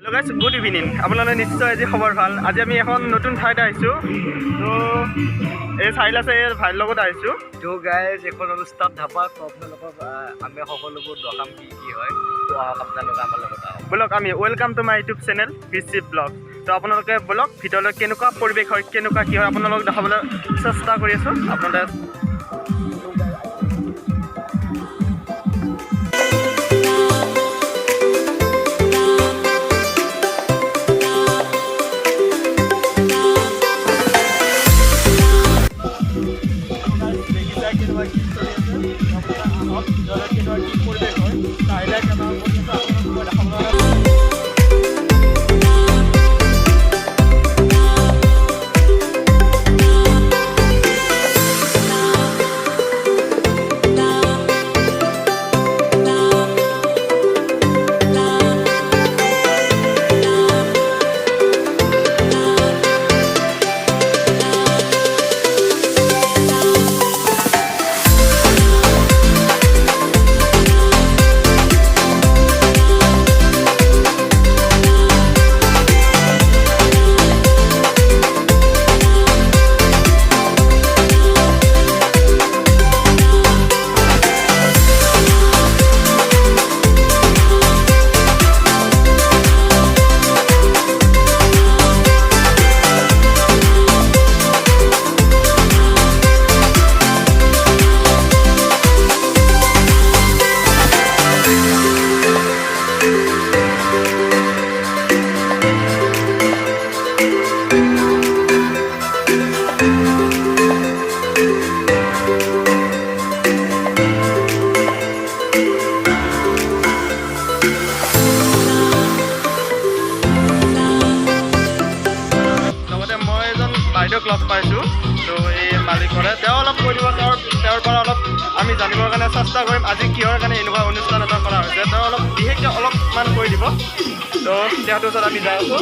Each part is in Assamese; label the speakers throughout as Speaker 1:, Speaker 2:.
Speaker 1: Hello guys, good evening. আপোনালোকে নিশ্চয় আজি খবৰ ভাল। আজি আমি এখন নতুন ঠাইত আহিছো। তো এই ঠাইত আছে ভাইৰ লগত আহিছো।
Speaker 2: তো গাইজ এখন অনুষ্ঠান ধাবা তো আপোনালোকক আমি সকলোবোৰ দেখাম কি হয়। তো আপোনালোকে আমাৰ লগত আহক।
Speaker 1: ব্লগ আমি welcome to my YouTube channel ভিচি ব্লগ। তো আপোনালোকে ব্লগ ভিতৰলৈ কেনেকুৱা পৰিৱেশ হয় কেনেকুৱা কি হয় আপোনালোকক দেখাবলৈ চেষ্টা কৰি আছো। আপোনালোকে ক্লাস পাইছো। তো এই মালিকৰে তেওঁ অলপ কৈ দিব তেওঁৰ পৰা অলপ আমি জানিবৰ কাৰণে চেষ্টা কৰিম আজি কিহৰ কাৰণে এনেকুৱা অনুষ্ঠান এটা কৰা হৈছে। তেওঁ অলপ বিশেষকৈ অলপমান কৈ দিব। তো তেওঁৰ ওচৰত আমি যাই আছো।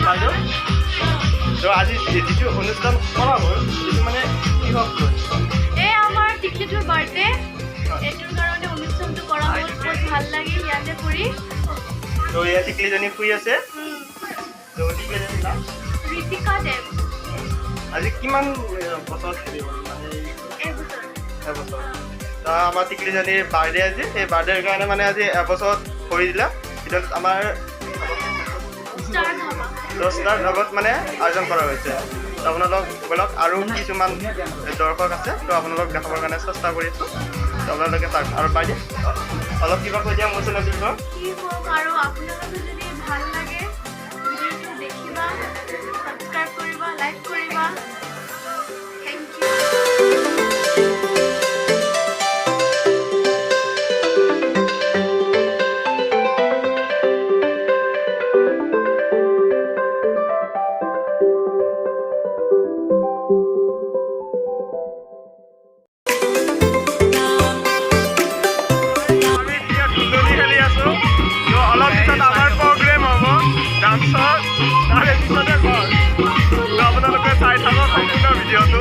Speaker 1: বাইদেউ তো আজি যিটো অনুষ্ঠান কৰা হ'ল সেইটো মানে কিহক
Speaker 3: এই আমাৰ টিকলিটোৰ বাৰ্থডে এইটোৰ কাৰণে অনুষ্ঠানটো কৰা হ'ল। বহুত ভাল লাগিল ইয়াতে কৰি।
Speaker 1: তো ইয়াত টিকলিজনী শুই আছে। আজি কিমান বছৰ খেলি হ'ল মানে এবছৰ। আমাৰ টিকলিজনীৰ বাৰ্থডে আজি সেই বাৰ্থডেৰ কাৰণে মানে আজি এবছৰ হৈ দিলে। ভিতৰত আমাৰ 10টা ধাবাত মানে আয়োজন কৰা হৈছে। আপোনালোক বলক আৰু কিছুমান দৰ্শক আছে তো আপোনালোক দেখাবৰ কাৰণে চেষ্টা কৰি আছোঁ। আপোনালোকে তাক আৰু বাইদেউ অলপ কিবা কৈ দিয়া মোৰ চেনেলটো
Speaker 3: কি হওক আৰু আপোনালোকে যদি ভাল লাগে ভিডিঅ'টো দেখিবা, সাবস্ক্ৰাইব কৰিবা, লাইক কৰিবা। Thank you. আপোনালোকে চাই থাকক সম্পূৰ্ণ ভিডিঅ'টো।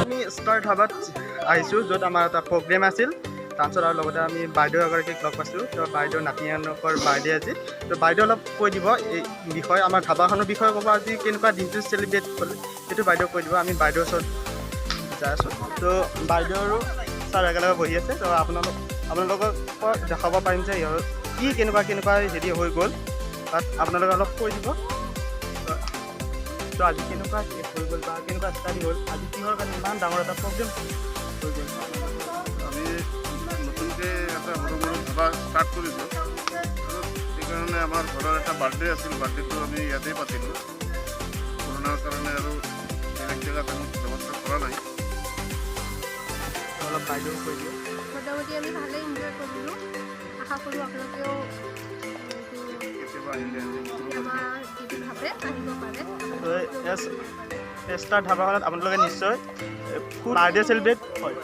Speaker 3: আমি ষ্টাৰ ধাবাত আহিছোঁ য'ত আমাৰ এটা প্ৰগ্ৰেম আছিল। তাৰপিছত আৰু লগতে আমি বাইদেউ এগৰাকীক লগ পাইছোঁ। তো বাইদেউ নাতিনীয়েকৰ বাৰ্থডে আজি। তো বাইদেউ অলপ কৈ দিব এই বিষয়ে আমাৰ ধাবাখনৰ বিষয়ে ক'ব আজি কেনেকুৱা দিনটো চেলিব্ৰেট কৰিলে সেইটো বাইদেউ কৈ দিব। আমি বাইদেউৰ ওচৰত যাই আছোঁ। তো বাইদেউ আৰু ছাৰ একেলগে বহি আছে। তো আপোনালোকক দেখাব পাৰিম যে ইহঁত কি কেনেকুৱা হেৰি হৈ গ'ল তাত আপোনালোকে অলপ কৈ দিব। তো আজি কেনেকুৱা হৈ গ'ল বা কেনেকুৱা ষ্টাডি হ'ল আজি কিহৰ কাৰণে ইমান ডাঙৰ এটা প্ৰগ্ৰেম হৈ গ'ল।
Speaker 4: আমি নতুনকৈ এটা সৰু সৰু ধাবা ষ্টাৰ্ট কৰিছোঁ আৰু সেইকাৰণে আমাৰ ঘৰৰ এটা বাৰ্থডে আছিল। বাৰ্থডেটো আমি ইয়াতেই পাতিলোঁ। কৰোণাৰ কাৰণে আৰু বেলেগ জেগাত আমি ব্যৱস্থা কৰা নাই।
Speaker 1: অলপ বাইদেউ কৈ দিওঁ।
Speaker 3: মোটামুটি আমি ভালেই এনজয় কৰিলোঁ। আশা কৰোঁ আপোনালোকেও
Speaker 4: কেতিয়াবা আহিলে
Speaker 3: কেতিয়াবা যদি ভাবে আহিব পাৰে। ষ্টাৰ ধাবাখনত আপোনালোকে নিশ্চয় বাৰ্থডে চেলিব্ৰেট হয়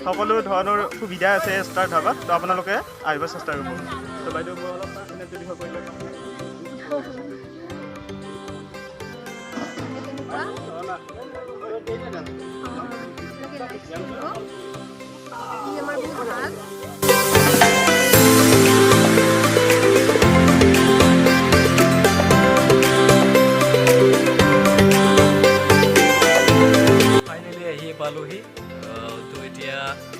Speaker 3: সকলো ধৰণৰ সুবিধা আছে ষ্টাৰ ধাবাত তো আপোনালোকে আহিব চেষ্টা কৰিব তো বাইদেউ মই অলপ চিনাকি বিষয় কৰি লওঁ
Speaker 2: ফাইনেলি আহি পালোহি তো এতিয়া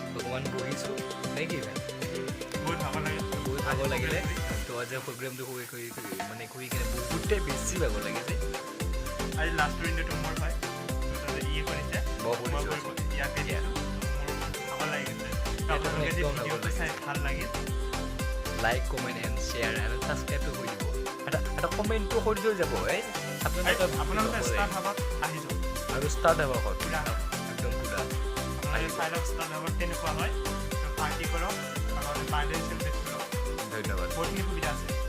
Speaker 2: অকণমান বহিছোঁ নে কি ভাই
Speaker 1: বহুত ভাগৰ লাগে
Speaker 2: বহুত ভাগৰ লাগিলে তো আজি প্ৰগ্ৰেমটো মানে কৰি কিনে বহুতেই বেছি ভাগৰ লাগিছে
Speaker 1: আজি লাষ্ট উইণ্ডোটো মোৰ হয় ইয়ে কৰিছে
Speaker 2: বৰ কৰিছোঁ
Speaker 1: ইয়াকে দিয়াটো মোৰ ভাগৰ লাগিছে আপোনালোকে যে ভিডিঅ'টো চাই ভাল লাগিল
Speaker 2: লাইক কমেণ্ট এণ্ড শ্বেয়াৰ আৰু ছাবস্ক্ৰাইবটো কৰি দিব এটা কমেণ্টটো কৰি থৈ যাব
Speaker 1: আপোনালোকে ষ্টাৰ ধাবাত আহি যাওক
Speaker 2: আৰু ষ্টাৰ্ট হ'ব
Speaker 1: পুৰা
Speaker 2: একদম পুৰা
Speaker 1: আপোনালোকে চাই লওক ষ্টাৰ ধাবাত কেনেকুৱা হয় পাৰ্টি কৰক বাৰ্থডে চেলিব্ৰেট কৰক
Speaker 2: ধন্যবাদ
Speaker 1: বহুতখিনি সুবিধা আছে